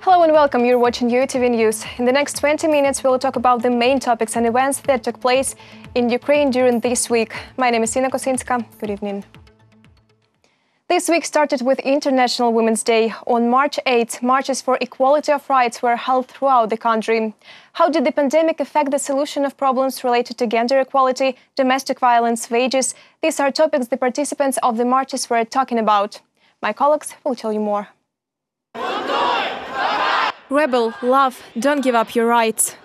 Hello and welcome, you're watching UATV News. In the next 20 minutes we'll talk about the main topics and events that took place in Ukraine during this week. My name is Ina Kosinska. Good evening. This week started with International Women's Day. On March 8th, marches for equality of rights were held throughout the country. How did the pandemic affect the solution of problems related to gender equality, domestic violence, wages? These are topics the participants of the marches were talking about. My colleagues will tell you more. Rebel, love, don't give up your rights.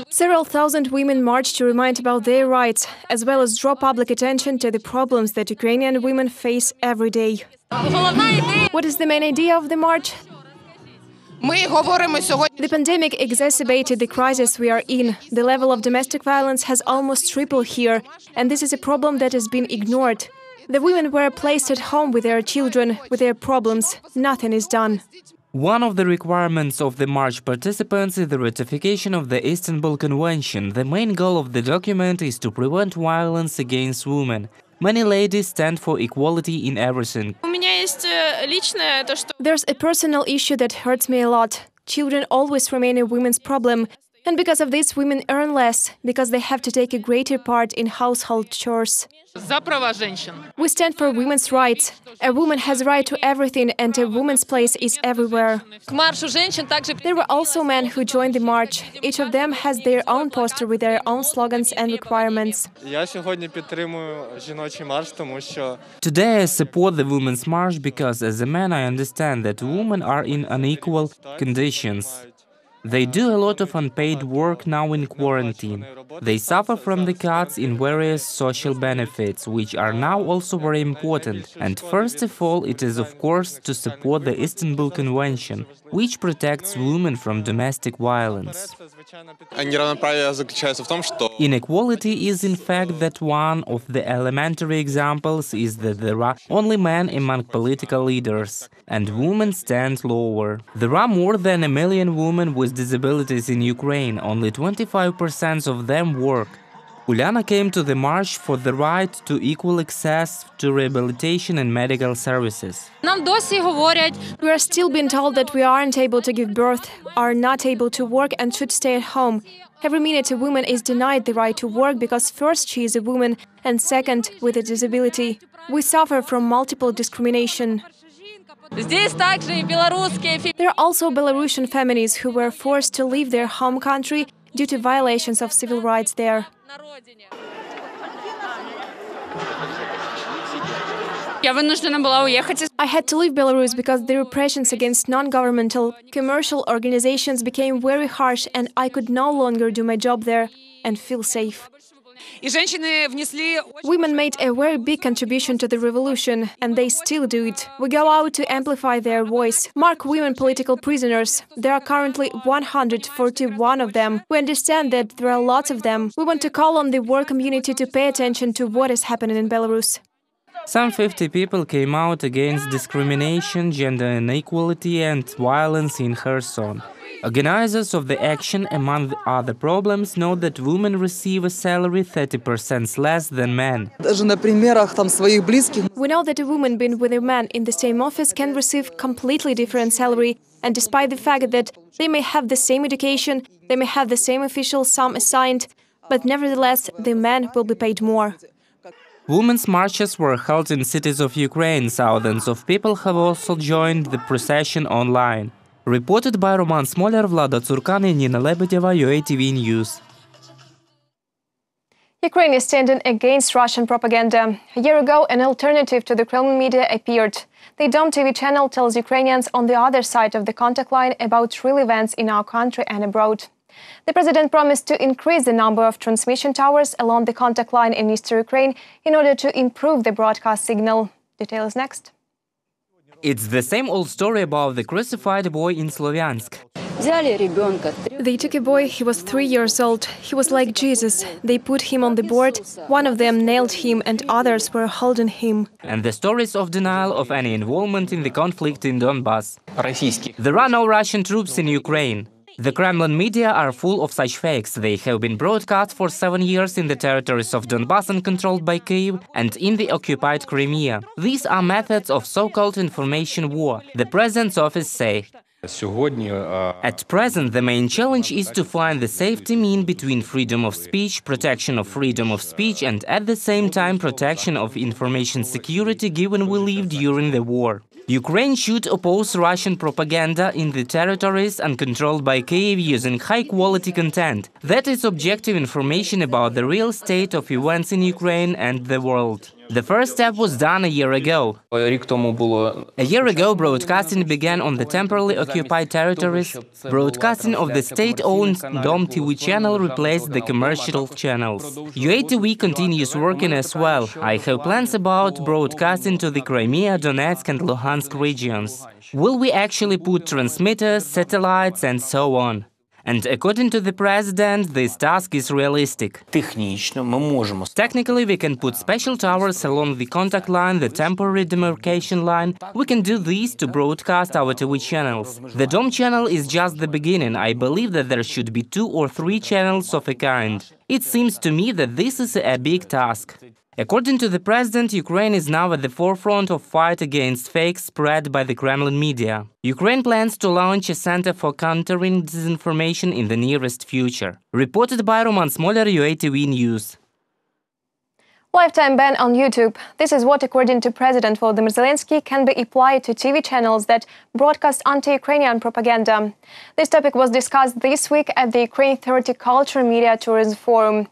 Several thousand women marched to remind about their rights, as well as draw public attention to the problems that Ukrainian women face every day. What is the main idea of the march? The pandemic exacerbated the crisis we are in. The level of domestic violence has almost tripled here, and this is a problem that has been ignored. The women were placed at home with their children, with their problems. Nothing is done. One of the requirements of the march participants is the ratification of the Istanbul Convention. The main goal of the document is to prevent violence against women. Many ladies stand for equality in everything. There's a personal issue that hurts me a lot. Children always remain a women's problem. And because of this, women earn less, because they have to take a greater part in household chores. We stand for women's rights. A woman has a right to everything, and a woman's place is everywhere. There were also men who joined the march. Each of them has their own poster with their own slogans and requirements. Today I support the Women's March because as a man I understand that women are in unequal conditions. They do a lot of unpaid work now in quarantine. They suffer from the cuts in various social benefits, which are now also very important. And first of all, it is of course to support the Istanbul Convention, which protects women from domestic violence. Inequality is in fact that one of the elementary examples is that there are only men among political leaders, and women stand lower. There are more than 1 million women with disabilities in Ukraine, only 25% of them work. Uliana came to the march for the right to equal access to rehabilitation and medical services. We are still being told that we aren't able to give birth, are not able to work and should stay at home. Every minute a woman is denied the right to work because first she is a woman and second with a disability. We suffer from multiple discrimination. There are also Belarusian families who were forced to leave their home country due to violations of civil rights there. I had to leave Belarus because the repressions against non-governmental, commercial organizations became very harsh and I could no longer do my job there and feel safe. Women made a very big contribution to the revolution, and they still do it. We go out to amplify their voice, mark women political prisoners. There are currently 141 of them. We understand that there are lots of them. We want to call on the world community to pay attention to what is happening in Belarus. Some 50 people came out against discrimination, gender inequality and violence in Kherson. Organizers of the action, among other problems, note that women receive a salary 30% less than men. We know that a woman being with a man in the same office can receive completely different salary, and despite the fact that they may have the same education, they may have the same official sum assigned, but nevertheless the man will be paid more. Women's marches were held in cities of Ukraine. Thousands of people have also joined the procession online. Reported by Roman Smoler, Vlada Tsurkan and Nina Lebedeva, UATV News. Ukraine is standing against Russian propaganda. A year ago, an alternative to the Kremlin media appeared. The Dom TV channel tells Ukrainians on the other side of the contact line about real events in our country and abroad. The president promised to increase the number of transmission towers along the contact line in eastern Ukraine in order to improve the broadcast signal. Details next. It's the same old story about the crucified boy in Slovyansk. They took a boy, he was 3 years old. He was like Jesus. They put him on the board, one of them nailed him and others were holding him. And the stories of denial of any involvement in the conflict in Donbass. There are no Russian troops in Ukraine. The Kremlin media are full of such fakes. They have been broadcast for 7 years in the territories of Donbass and controlled by Kyiv and in the occupied Crimea. These are methods of so-called information war, the president's office say. At present, the main challenge is to find the safety mean between freedom of speech, protection of freedom of speech, and at the same time protection of information security, given we live during the war. Ukraine should oppose Russian propaganda in the territories uncontrolled by Kyiv using high-quality content. That is objective information about the real state of events in Ukraine and the world. The first step was done a year ago. A year ago, broadcasting began on the temporarily occupied territories. Broadcasting of the state-owned Dom TV channel replaced the commercial channels. UATV continues working as well. I have plans about broadcasting to the Crimea, Donetsk and Luhansk regions. Will we actually put transmitters, satellites and so on? And according to the president, this task is realistic. Technically, we can put special towers along the contact line, the temporary demarcation line. We can do this to broadcast our TV channels. The Dom channel is just the beginning. I believe that there should be 2 or 3 channels of a kind. It seems to me that this is a big task. According to the president, Ukraine is now at the forefront of fight against fakes spread by the Kremlin media. Ukraine plans to launch a center for countering disinformation in the nearest future. Reported by Roman Smoler, UATV News. Lifetime ban on YouTube. This is what, according to President Volodymyr Zelenskyy, can be applied to TV channels that broadcast anti-Ukrainian propaganda. This topic was discussed this week at the Ukraine 30 Culture Media Tourism Forum.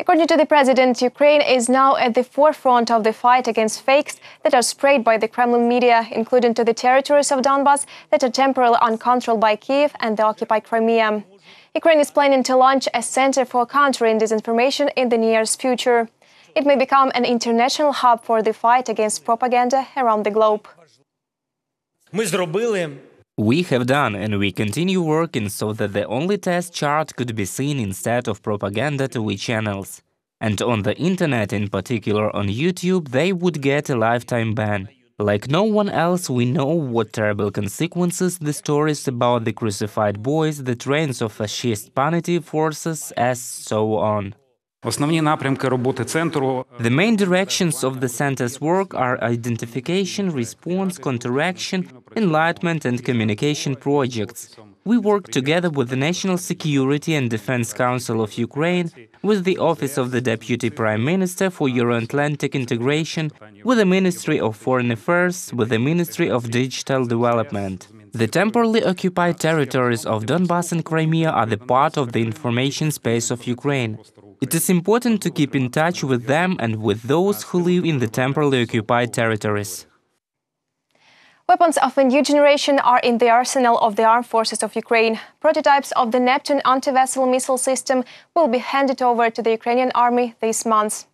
According to the president, Ukraine is now at the forefront of the fight against fakes that are spread by the Kremlin media, including to the territories of Donbass that are temporarily uncontrolled by Kyiv and the occupied Crimea. Ukraine is planning to launch a center for countering disinformation in the nearest future. It may become an international hub for the fight against propaganda around the globe. We have done and we continue working so that the only test chart could be seen instead of propaganda TV channels. And on the internet, in particular on YouTube, they would get a lifetime ban. Like no one else, we know what terrible consequences the stories about the crucified boys, the trains of fascist punitive forces, as so on. The main directions of the center's work are identification, response, counteraction, enlightenment and communication projects. We work together with the National Security and Defense Council of Ukraine, with the Office of the Deputy Prime Minister for Euro-Atlantic Integration, with the Ministry of Foreign Affairs, with the Ministry of Digital Development. The temporarily occupied territories of Donbass and Crimea are the part of the information space of Ukraine. It is important to keep in touch with them and with those who live in the temporarily occupied territories. Weapons of a new generation are in the arsenal of the armed forces of Ukraine. Prototypes of the Neptune anti-vessel missile system will be handed over to the Ukrainian Army this month.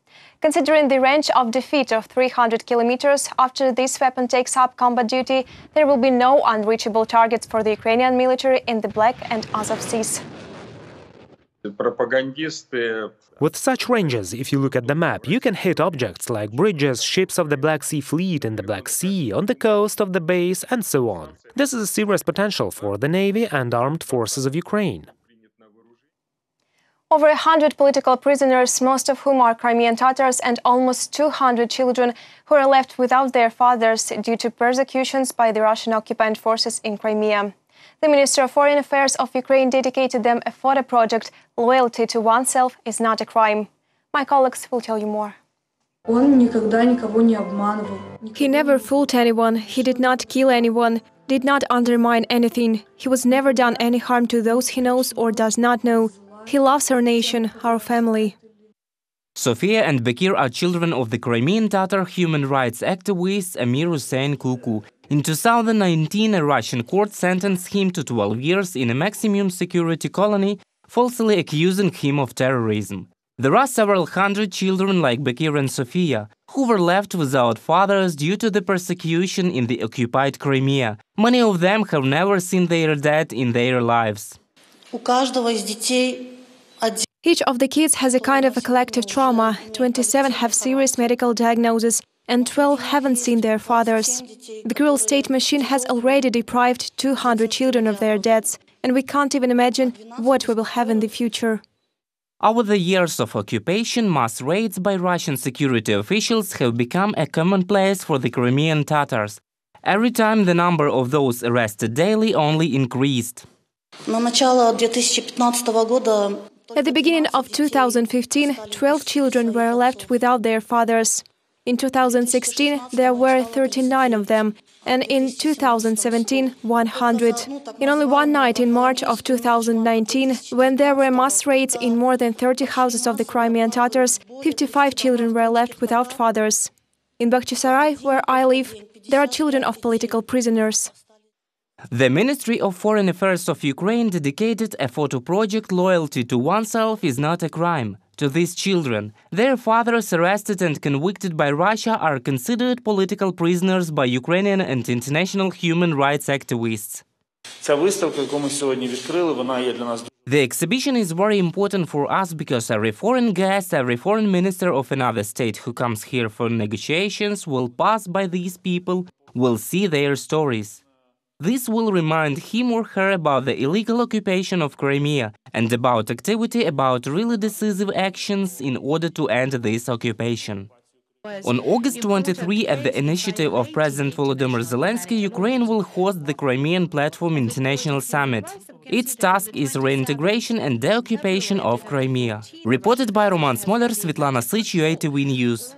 Considering the range of defeat of 300 kilometers, after this weapon takes up combat duty, there will be no unreachable targets for the Ukrainian military in the Black and Azov Seas. With such ranges, if you look at the map, you can hit objects like bridges, ships of the Black Sea Fleet in the Black Sea, on the coast of the base, and so on. This is a serious potential for the Navy and armed forces of Ukraine. Over 100 political prisoners, most of whom are Crimean Tatars, and almost 200 children who are left without their fathers due to persecutions by the Russian occupant forces in Crimea. The Minister of Foreign Affairs of Ukraine dedicated them a photo project, "Loyalty to oneself is not a crime." My colleagues will tell you more. He never fooled anyone, he did not kill anyone, did not undermine anything. He was never done any harm to those he knows or does not know. He loves our nation, our family. Sofia and Bekir are children of the Crimean Tatar human rights activist Amir Hussein Kuku. In 2019, a Russian court sentenced him to 12 years in a maximum security colony, falsely accusing him of terrorism. There are several hundred children like Bekir and Sofia, who were left without fathers due to the persecution in the occupied Crimea. Many of them have never seen their dad in their lives. Each of the kids has a kind of a collective trauma. 27 have serious medical diagnoses, and 12 haven't seen their fathers. The cruel state machine has already deprived 200 children of their dads. and we can't even imagine what we will have in the future. Over the years of occupation, mass raids by Russian security officials have become a commonplace for the Crimean Tatars. Every time the number of those arrested daily only increased. At the beginning of 2015, 12 children were left without their fathers. In 2016, there were 39 of them, and in 2017, 100. In only one night in March of 2019, when there were mass raids in more than 30 houses of the Crimean Tatars, 55 children were left without fathers. In Bakhchisarai, where I live, there are children of political prisoners. The Ministry of Foreign Affairs of Ukraine dedicated a photo project "Loyalty to oneself is not a crime" to these children. Their fathers, arrested and convicted by Russia, are considered political prisoners by Ukrainian and international human rights activists. The exhibition is very important for us because every foreign guest, every foreign minister of another state who comes here for negotiations will pass by these people, will see their stories. This will remind him or her about the illegal occupation of Crimea and about activity about really decisive actions in order to end this occupation. On August 23, at the initiative of President Volodymyr Zelenskyy, Ukraine will host the Crimean Platform International Summit. Its task is reintegration and deoccupation of Crimea. Reported by Roman Smoler, Svetlana Sich, UATV News.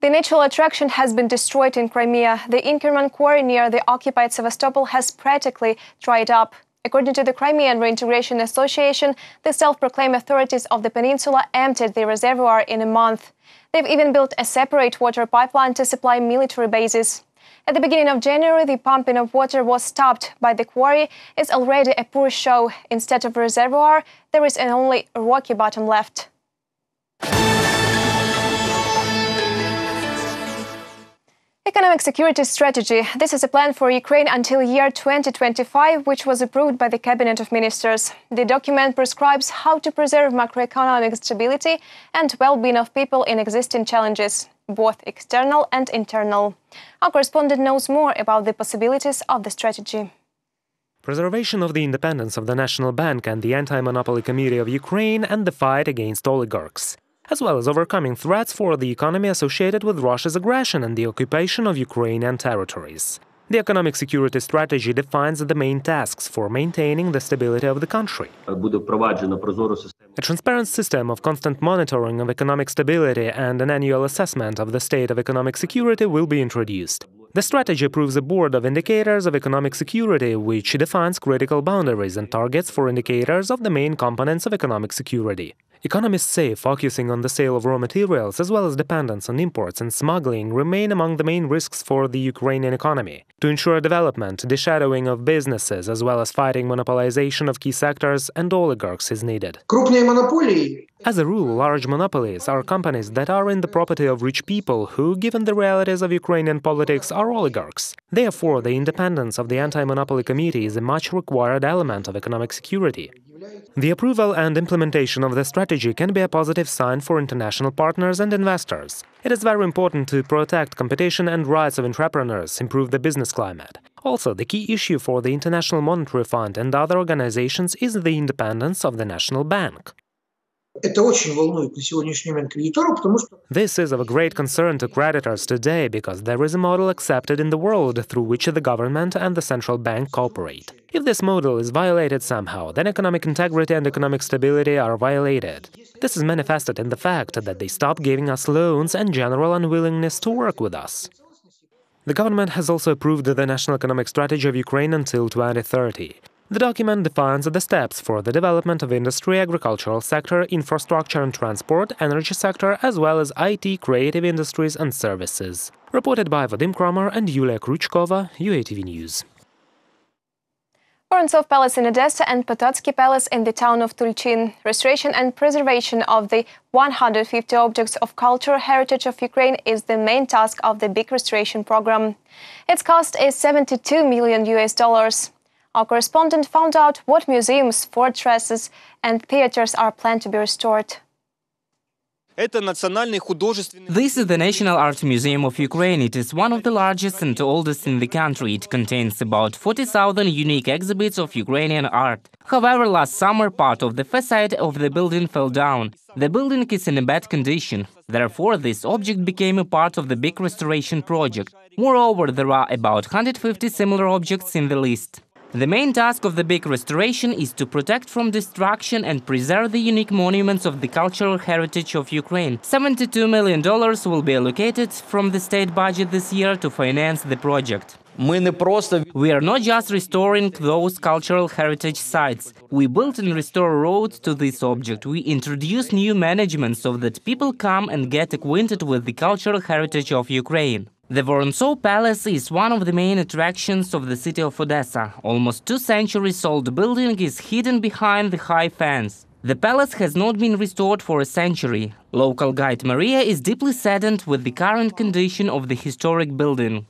The natural attraction has been destroyed in Crimea. The Inkerman quarry near the occupied Sevastopol has practically dried up. According to the Crimean Reintegration Association, the self-proclaimed authorities of the peninsula emptied the reservoir in a month. They've even built a separate water pipeline to supply military bases. At the beginning of January, the pumping of water was stopped, but the quarry is already a poor show. Instead of a reservoir, there is only a rocky bottom left. Economic security strategy. This is a plan for Ukraine until year 2025, which was approved by the Cabinet of Ministers. The document prescribes how to preserve macroeconomic stability and well-being of people in existing challenges, both external and internal. Our correspondent knows more about the possibilities of the strategy. Preservation of the independence of the National Bank and the Anti-Monopoly Committee of Ukraine and the fight against oligarchs, as well as overcoming threats for the economy associated with Russia's aggression and the occupation of Ukrainian territories. The economic security strategy defines the main tasks for maintaining the stability of the country. A transparent system of constant monitoring of economic stability and an annual assessment of the state of economic security will be introduced. The strategy approves a board of indicators of economic security, which defines critical boundaries and targets for indicators of the main components of economic security. Economists say focusing on the sale of raw materials as well as dependence on imports and smuggling remain among the main risks for the Ukrainian economy. To ensure development, deshadowing of businesses as well as fighting monopolization of key sectors and oligarchs is needed. As a rule, large monopolies are companies that are in the property of rich people who, given the realities of Ukrainian politics, are oligarchs. Therefore, the independence of the Anti-Monopoly Committee is a much required element of economic security. The approval and implementation of the strategy can be a positive sign for international partners and investors. It is very important to protect competition and rights of entrepreneurs, improve the business climate. Also, the key issue for the International Monetary Fund and other organizations is the independence of the National Bank. This is of great concern to creditors today because there is a model accepted in the world through which the government and the central bank cooperate. If this model is violated somehow, then economic integrity and economic stability are violated. This is manifested in the fact that they stop giving us loans and general unwillingness to work with us. The government has also approved the National Economic Strategy of Ukraine until 2030. The document defines the steps for the development of industry, agricultural sector, infrastructure and transport, energy sector, as well as IT, creative industries and services. Reported by Vadim Kramer and Yulia Krychkova, UATV News. Oneself Palace in Odessa and Pototsky Palace in the town of Tulchin. Restoration and preservation of the 150 objects of cultural heritage of Ukraine is the main task of the big restoration program. Its cost is $72 million. Our correspondent found out what museums, fortresses and theaters are planned to be restored. This is the National Art Museum of Ukraine. It is one of the largest and oldest in the country. It contains about 40,000 unique exhibits of Ukrainian art. However, last summer, part of the facade of the building fell down. The building is in a bad condition. Therefore, this object became a part of the big restoration project. Moreover, there are about 150 similar objects in the list. The main task of the big restoration is to protect from destruction and preserve the unique monuments of the cultural heritage of Ukraine. $72 million will be allocated from the state budget this year to finance the project. We are not just restoring those cultural heritage sites. We build and restore roads to this object. We introduce new management so that people come and get acquainted with the cultural heritage of Ukraine. The Vorontsov Palace is one of the main attractions of the city of Odessa. Almost 2 centuries old building is hidden behind the high fence. The palace has not been restored for a century. Local guide Maria is deeply saddened with the current condition of the historic building.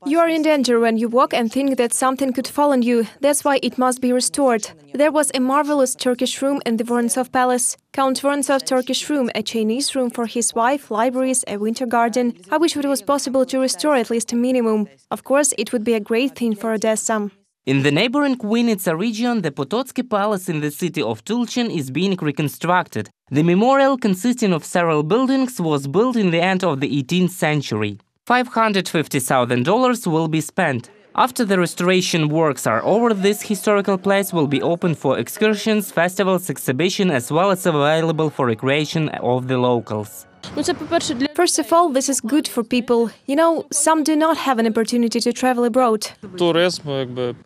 You are in danger when you walk and think that something could fall on you. That's why it must be restored. There was a marvelous Turkish room in the Vorontsov Palace. Count Vorontsov's Turkish room, a Chinese room for his wife, libraries, a winter garden. I wish it was possible to restore at least a minimum. Of course, it would be a great thing for Odessa. In the neighboring Vinnytsia region, the Pototsky Palace in the city of Tulchin is being reconstructed. The memorial, consisting of several buildings, was built in the end of the 18th century. $550,000 will be spent. After the restoration works are over, this historical place will be open for excursions, festivals, exhibition, as well as available for recreation of the locals. First of all, this is good for people. You know, some do not have an opportunity to travel abroad.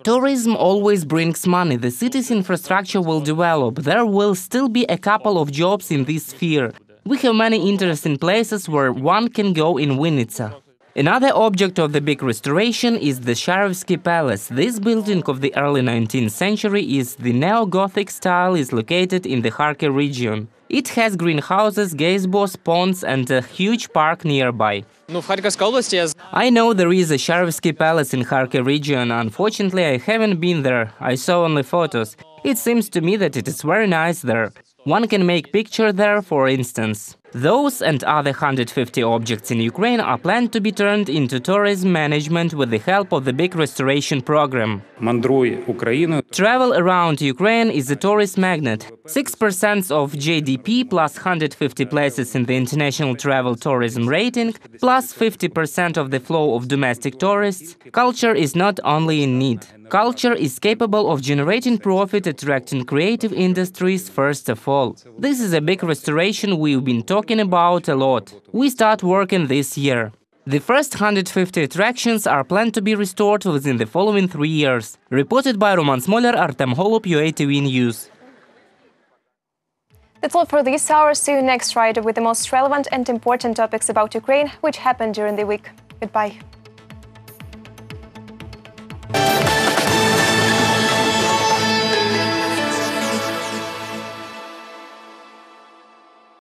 Tourism always brings money. The city's infrastructure will develop. There will still be a couple of jobs in this sphere. We have many interesting places where one can go in Vinnytsia. Another object of the big restoration is the Sharevsky Palace. This building of the early 19th century is the neo-Gothic style, is located in the Kharkiv region. It has greenhouses, gazebos, ponds and a huge park nearby. I know there is a Sharevsky Palace in Kharkiv region. Unfortunately, I haven't been there. I saw only photos. It seems to me that it is very nice there. One can make picture there, for instance. Those and other 150 objects in Ukraine are planned to be turned into tourism management with the help of the big restoration program. Travel around Ukraine is a tourist magnet. 6% of GDP plus 150 places in the international travel tourism rating, plus 50% of the flow of domestic tourists. Culture is not only in need. Culture is capable of generating profit, attracting creative industries first of all. This is a big restoration we've been talking about a lot. We start working this year. The first 150 attractions are planned to be restored within the following 3 years. Reported by Roman Smoler, Artem Holub, UATV News. That's all for this hour. See you next Friday with the most relevant and important topics about Ukraine which happened during the week. Goodbye.